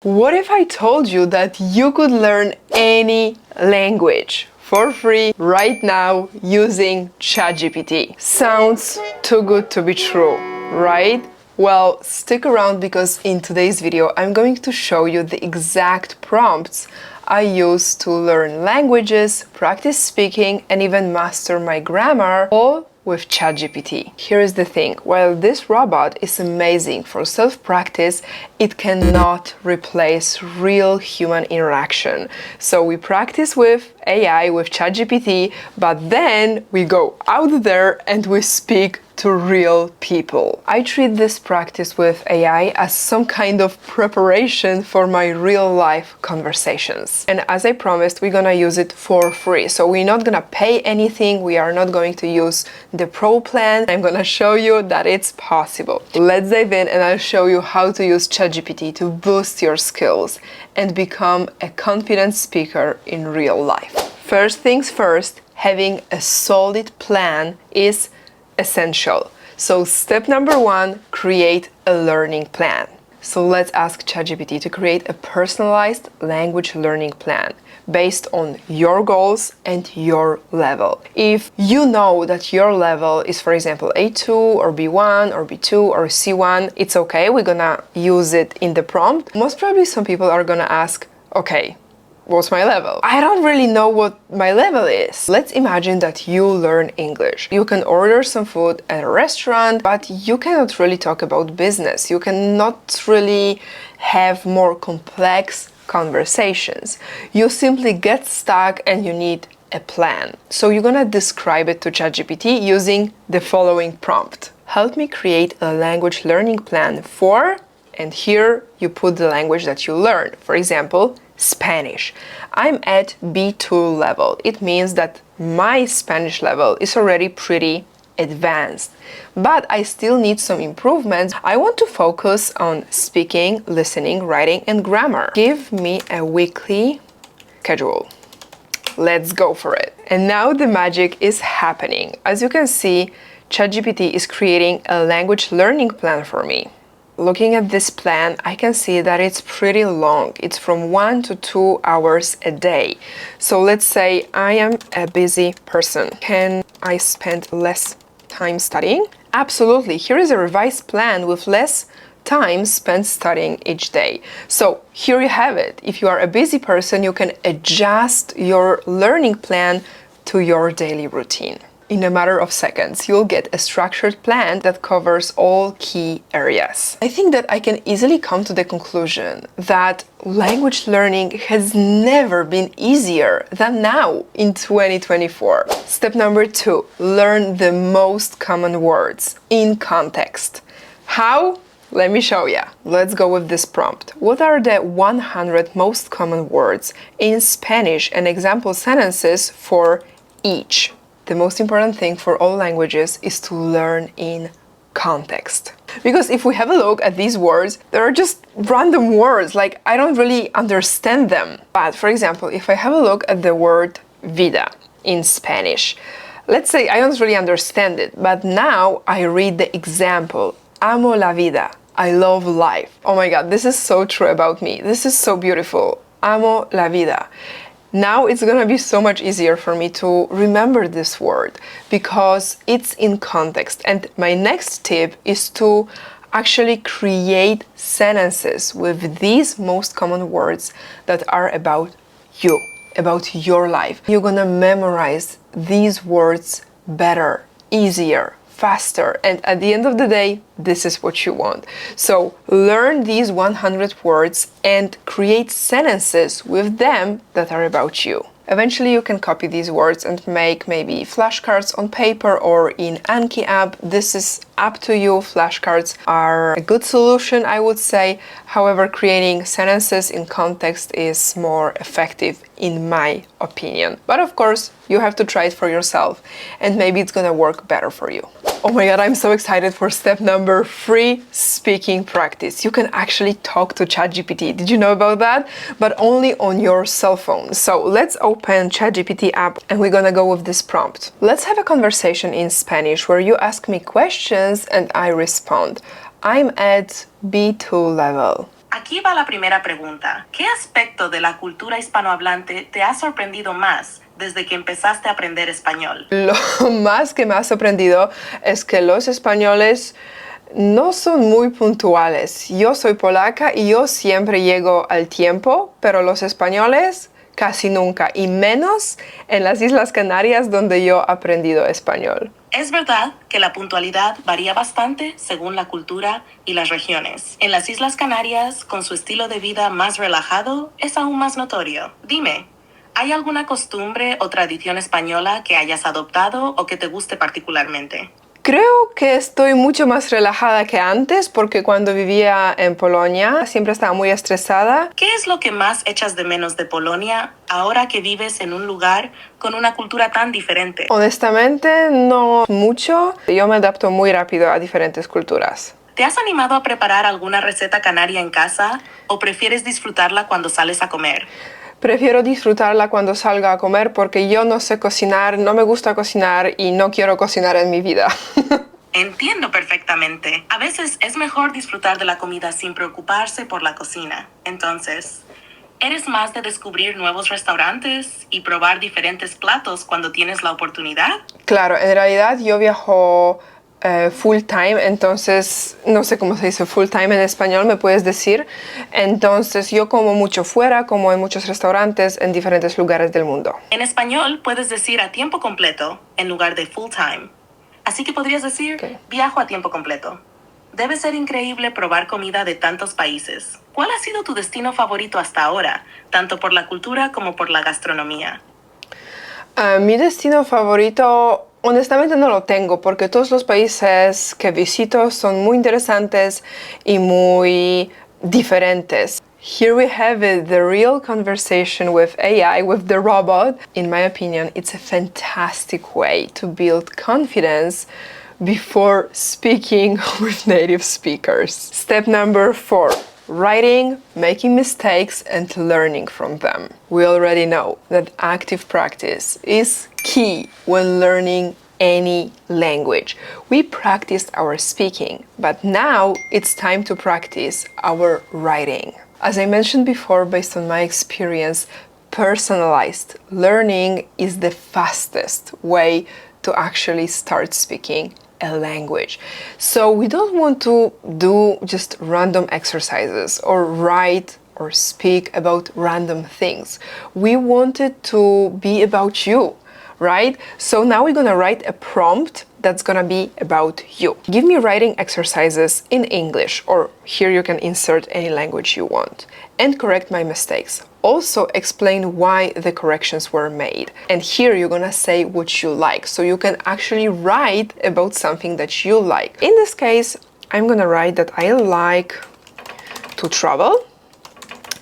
What if I told you that you could learn any language for free right now using ChatGPT? Sounds too good to be true, right? Well, stick around because in today's video I'm going to show you the exact prompts I use to learn languages, practice speaking, and even master my grammar, all with ChatGPT. Here is the thing, while this robot is amazing for self-practice, it cannot replace real human interaction. So we practice with AI, with ChatGPT, but then we go out there and we speak to real people. I treat this practice with AI as some kind of preparation for my real life conversations. And as I promised, we're gonna use it for free. So we're not gonna pay anything. We are not going to use the pro plan. I'm gonna show you that it's possible. Let's dive in and I'll show you how to use ChatGPT to boost your skills and become a confident speaker in real life. First things first, having a solid plan is essential. So step number one, create a learning plan. So let's ask ChatGPT to create a personalized language learning plan based on your goals and your level. If you know that your level is, for example, A2 or B1 or B2 or C1, it's okay, we're gonna use it in the prompt. Most probably some people are gonna ask, okay, what's my level? I don't really know what my level is. Let's imagine that you learn English. You can order some food at a restaurant, but you cannot really talk about business. You cannot really have more complex conversations. You simply get stuck and you need a plan. So you're gonna describe it to ChatGPT using the following prompt. Help me create a language learning plan for, and here you put the language that you learn. For example, Spanish. I'm at B2 level. It means that my Spanish level is already pretty advanced, but I still need some improvements. I want to focus on speaking, listening, writing, and grammar. Give me a weekly schedule. Let's go for it. And now the magic is happening. As you can see, ChatGPT is creating a language learning plan for me. Looking at this plan, I can see that it's pretty long. It's from 1 to 2 hours a day. So let's say I am a busy person. Can I spend less time studying? Absolutely. Here is a revised plan with less time spent studying each day. So here you have it. If you are a busy person, you can adjust your learning plan to your daily routine. In a matter of seconds, you'll get a structured plan that covers all key areas. I think that I can easily come to the conclusion that language learning has never been easier than now in 2024. Step number 2, learn the most common words in context. How? Let me show you. Let's go with this prompt. What are the 100 most common words in Spanish and example sentences for each? The most important thing for all languages is to learn in context. Because if we have a look at these words, they are just random words, like I don't really understand them. But for example, if I have a look at the word vida in Spanish, let's say I don't really understand it, but now I read the example, amo la vida, I love life. Oh my God, this is so true about me. This is so beautiful, amo la vida. Now it's gonna be so much easier for me to remember this word because it's in context. And my next tip is to actually create sentences with these most common words that are about you, about your life. You're gonna memorize these words better, easier, faster, and at the end of the day, this is what you want. So learn these 100 words and create sentences with them that are about you. Eventually you can copy these words and make maybe flashcards on paper or in Anki app. This is up to you. Flashcards are a good solution, I would say. However, creating sentences in context is more effective in my opinion. But of course, you have to try it for yourself and maybe it's gonna work better for you. Oh my God, I'm so excited for step number 3, speaking practice. You can actually talk to ChatGPT. Did you know about that? But only on your cell phone. So let's open ChatGPT app and we're gonna go with this prompt. Let's have a conversation in Spanish where you ask me questions and I respond. I'm at B2 level. Aquí va la primera pregunta. ¿Qué aspecto de la cultura hispanohablante te ha sorprendido más desde que empezaste a aprender español? Lo más que me ha sorprendido es que los españoles no son muy puntuales. Yo soy polaca y yo siempre llego al tiempo, pero los españoles casi nunca, y menos en las Islas Canarias donde yo he aprendido español. Es verdad que la puntualidad varía bastante según la cultura y las regiones. En las Islas Canarias, con su estilo de vida más relajado, es aún más notorio. Dime, ¿hay alguna costumbre o tradición española que hayas adoptado o que te guste particularmente? Creo que estoy mucho más relajada que antes porque cuando vivía en Polonia siempre estaba muy estresada. ¿Qué es lo que más echas de menos de Polonia ahora que vives en un lugar con una cultura tan diferente? Honestamente, no mucho. Yo me adapto muy rápido a diferentes culturas. ¿Te has animado a preparar alguna receta canaria en casa o prefieres disfrutarla cuando sales a comer? Prefiero disfrutarla cuando salga a comer porque yo no sé cocinar, no me gusta cocinar y no quiero cocinar en mi vida. Entiendo perfectamente. A veces es mejor disfrutar de la comida sin preocuparse por la cocina. Entonces, ¿eres más de descubrir nuevos restaurantes y probar diferentes platos cuando tienes la oportunidad? Claro, en realidad yo viajo full time, entonces no sé cómo se dice full time en español, me puedes decir. Entonces yo como mucho fuera, como en muchos restaurantes en diferentes lugares del mundo. En español puedes decir a tiempo completo en lugar de full time. Así que podrías decir, Okay. Viajo a tiempo completo. Debe ser increíble probar comida de tantos países. ¿Cuál ha sido tu destino favorito hasta ahora, tanto por la cultura como por la gastronomía? Mi destino favorito, honestamente no lo tengo porque todos los países que visito son muy interesantes y muy diferentes. Here we have it, the real conversation with AI, with the robot. In my opinion, it's a fantastic way to build confidence before speaking with native speakers. Step number 4. Writing, making mistakes, and learning from them. We already know that active practice is key when learning any language. We practiced our speaking, but now it's time to practice our writing. As I mentioned before, based on my experience, personalized learning is the fastest way to actually start speaking a language. So we don't want to do just random exercises or write or speak about random things. We want it to be about you, right? So now we're gonna write a prompt that's gonna be about you. Give me writing exercises in English, or here you can insert any language you want, and correct my mistakes. Also explain why the corrections were made. And here you're gonna say what you like, so you can actually write about something that you like. In this case, I'm gonna write that I like to travel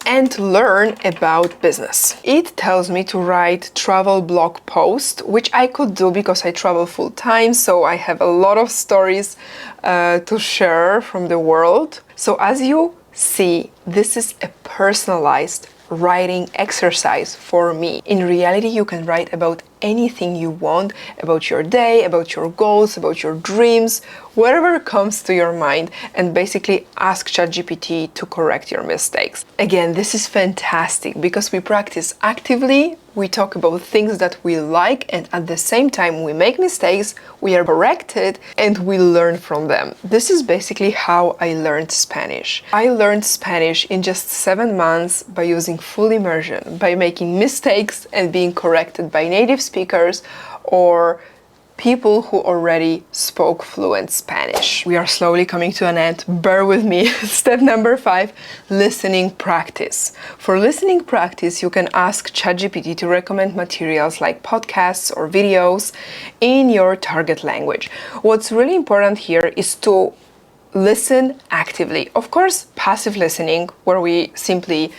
and learn about business. It tells me to write travel blog post, which I could do because I travel full time, so I have a lot of stories to share from the world. So as you see, this is a personalized writing exercise for me. In reality, you can write about anything you want, about your day, about your goals, about your dreams, whatever comes to your mind, and basically ask ChatGPT to correct your mistakes. Again, this is fantastic because we practice actively, we talk about things that we like, and at the same time we make mistakes, we are corrected, and we learn from them. This is basically how I learned Spanish. I learned Spanish in just 7 months by using full immersion, by making mistakes and being corrected by native speakers or people who already spoke fluent Spanish. We are slowly coming to an end. Bear with me. Step number 5, listening practice. For listening practice, you can ask ChatGPT to recommend materials like podcasts or videos in your target language. What's really important here is to listen actively. Of course, passive listening, where we simply,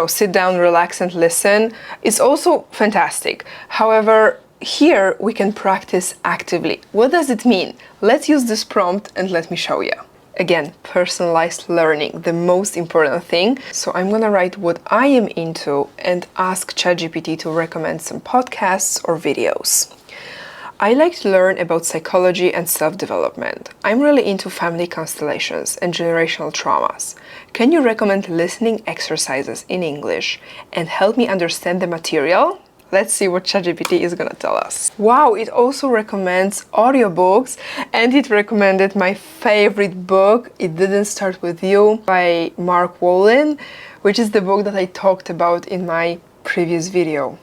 sit down, relax, and listen, is also fantastic. However, here we can practice actively. What does it mean? Let's use this prompt and let me show you. Again, personalized learning, the most important thing. So I'm gonna write what I am into and ask ChatGPT to recommend some podcasts or videos. I like to learn about psychology and self-development. I'm really into family constellations and generational traumas. Can you recommend listening exercises in English and help me understand the material? Let's see what ChatGPT is gonna tell us. Wow, it also recommends audiobooks, and it recommended my favorite book, It Didn't Start With You by Mark Wolin, which is the book that I talked about in my previous video.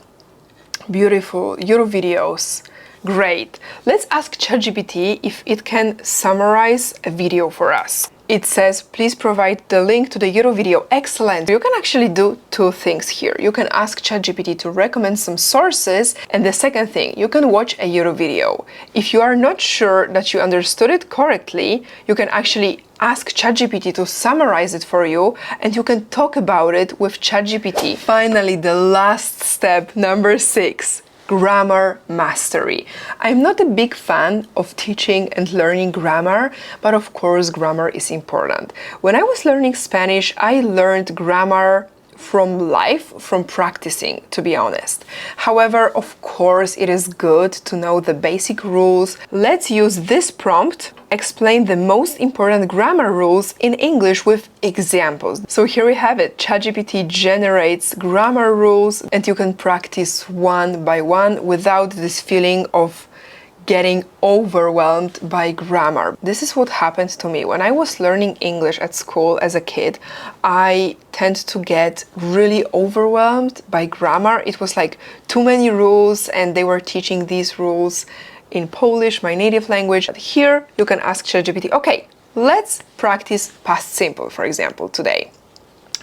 Beautiful, your videos. Great. Let's ask ChatGPT if it can summarize a video for us. It says, please provide the link to the Euro video. Excellent. You can actually do two things here. You can ask ChatGPT to recommend some sources, and the second thing, you can watch a Euro video. If you are not sure that you understood it correctly, you can actually ask ChatGPT to summarize it for you, and you can talk about it with ChatGPT. Finally, the last step, number 6. Grammar mastery. I'm not a big fan of teaching and learning grammar, but of course grammar is important. When I was learning Spanish, I learned grammar from life, from practicing, to be honest. However, of course, it is good to know the basic rules. Let's use this prompt, explain the most important grammar rules in English with examples. So here we have it. ChatGPT generates grammar rules, and you can practice one by one without this feeling of getting overwhelmed by grammar. This is what happened to me. When I was learning English at school as a kid, I tend to get really overwhelmed by grammar. It was like too many rules, and they were teaching these rules in Polish, my native language. Here you can ask ChatGPT, okay, let's practice past simple, for example, today.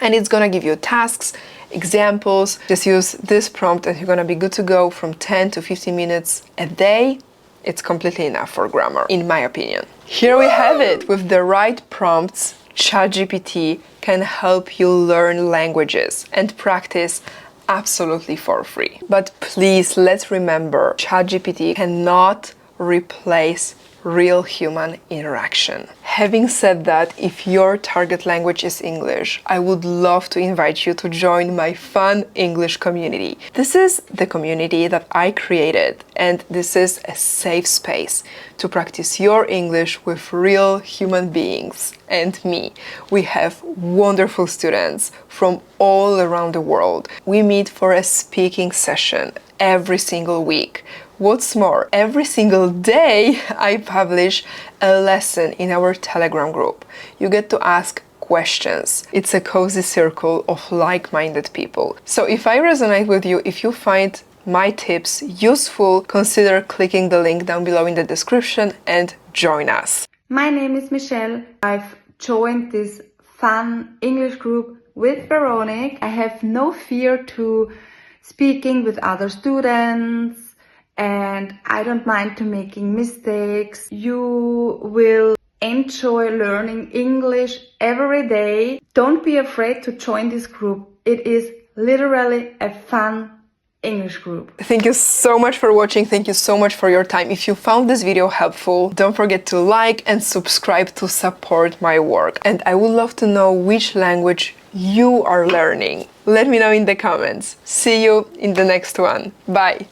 And it's gonna give you tasks, examples. Just use this prompt and you're gonna be good to go from 10 to 15 minutes a day. It's completely enough for grammar, in my opinion. Here we have it. With the right prompts, ChatGPT can help you learn languages and practice absolutely for free. But please, let's remember, ChatGPT cannot replace real human interaction. Having said that, if your target language is English, I would love to invite you to join my fun English community. This is the community that I created, and this is a safe space to practice your English with real human beings and me. We have wonderful students from all around the world. We meet for a speaking session every single week. What's more, every single day I publish a lesson in our Telegram group. You get to ask questions. It's a cozy circle of like-minded people. So if I resonate with you, if you find my tips useful, consider clicking the link down below in the description and join us. My name is Michelle. I've joined this fun English group with Veronique. I have no fear to speaking with other students, and I don't mind to making mistakes. You will enjoy learning English every day. Don't be afraid to join this group. It is literally a fun English group. Thank you so much for watching. Thank you so much for your time. If you found this video helpful, don't forget to like and subscribe to support my work. And I would love to know which language you are learning. Let me know in the comments. See you in the next one. Bye.